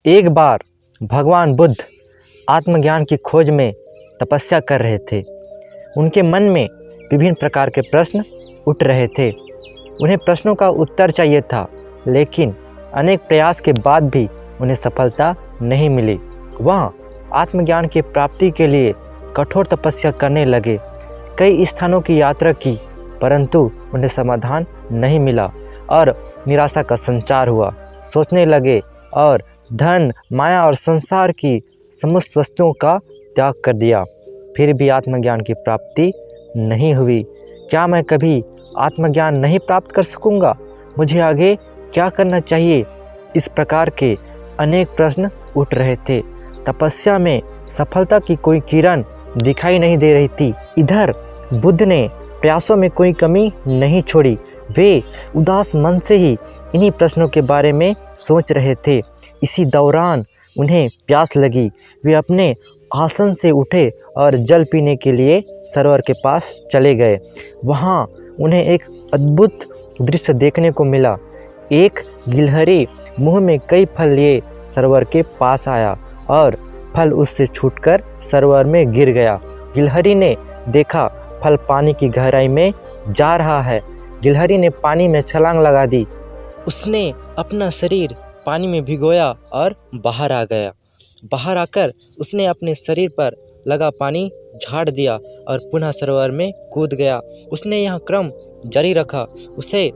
एक बार भगवान बुद्ध आत्मज्ञान की खोज में तपस्या कर रहे थे। उनके मन में विभिन्न प्रकार के प्रश्न उठ रहे थे। उन्हें प्रश्नों का उत्तर चाहिए था, लेकिन अनेक प्रयास के बाद भी उन्हें सफलता नहीं मिली। वह आत्मज्ञान की प्राप्ति के लिए कठोर तपस्या करने लगे। कई स्थानों की यात्रा की, परंतु उन्हें समाधान नहीं मिला और निराशा का संचार हुआ। सोचने लगे और धन, माया और संसार की समस्त वस्तुओं का त्याग कर दिया। फिर भी आत्मज्ञान की प्राप्ति नहीं हुई। क्या मैं कभी आत्मज्ञान नहीं प्राप्त कर सकूंगा? मुझे आगे क्या करना चाहिए? इस प्रकार के अनेक प्रश्न उठ रहे थे। तपस्या में सफलता की कोई किरण दिखाई नहीं दे रही थी। इधर बुद्ध ने प्रयासों में कोई कमी नहीं छोड़ी। वे उदास मन से ही इन्हीं प्रश्नों के बारे में सोच रहे थे। इसी दौरान उन्हें प्यास लगी। वे अपने आसन से उठे और जल पीने के लिए सरोवर के पास चले गए। वहाँ उन्हें एक अद्भुत दृश्य देखने को मिला। एक गिलहरी मुंह में कई फल लिए सरोवर के पास आया और फल उससे छूटकर सरोवर में गिर गया। गिलहरी ने देखा फल पानी की गहराई में जा रहा है। गिलहरी ने पानी में छलांग लगा दी। उसने अपना शरीर पानी में भिगोया और बाहर आ गया। बाहर आकर उसने अपने शरीर पर लगा पानी झाड़ दिया और पुनः सरोवर में कूद गया। उसने यह क्रम जारी रखा। उसे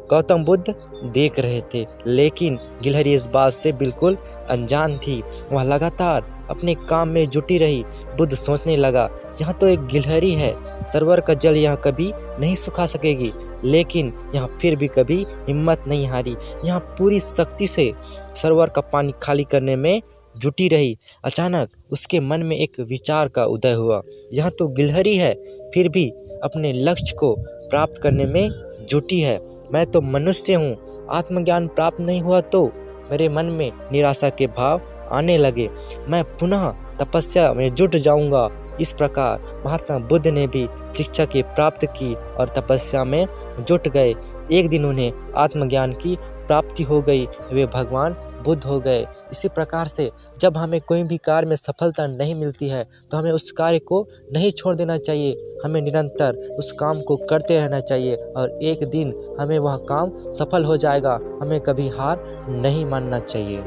गौतम बुद्ध देख रहे थे, लेकिन गिलहरी इस बात से बिल्कुल अनजान थी। वह लगातार अपने काम में जुटी रही। बुद्ध सोचने लगा, यह तो एक गिलहरी है, सरोवर का जल यह कभी नहीं सुखा सकेगी। लेकिन यह फिर भी कभी हिम्मत नहीं हारी। यह पूरी शक्ति से सरोवर का पानी खाली करने में जुटी रही। अचानक उसके मन में एक विचार का उदय हुआ। यह तो गिलहरी है, फिर भी अपने लक्ष्य को प्राप्त करने में जुटी है। मैं तो मनुष्य हूँ, आत्मज्ञान प्राप्त नहीं हुआ तो? मेरे मन में निराशा के भाव आने लगे। मैं पुनः तपस्या में जुट जाऊंगा। इस प्रकार महात्मा बुद्ध ने भी शिक्षा की प्राप्त की और तपस्या में जुट गए। एक दिन उन्हें आत्मज्ञान की प्राप्ति हो गई। वे भगवान बुद्ध हो गए। इसी प्रकार से जब हमें कोई भी कार्य में सफलता नहीं मिलती है तो हमें उस कार्य को नहीं छोड़ देना चाहिए। हमें निरंतर उस काम को करते रहना चाहिए और एक दिन हमें वह काम सफल हो जाएगा। हमें कभी हार नहीं मानना चाहिए।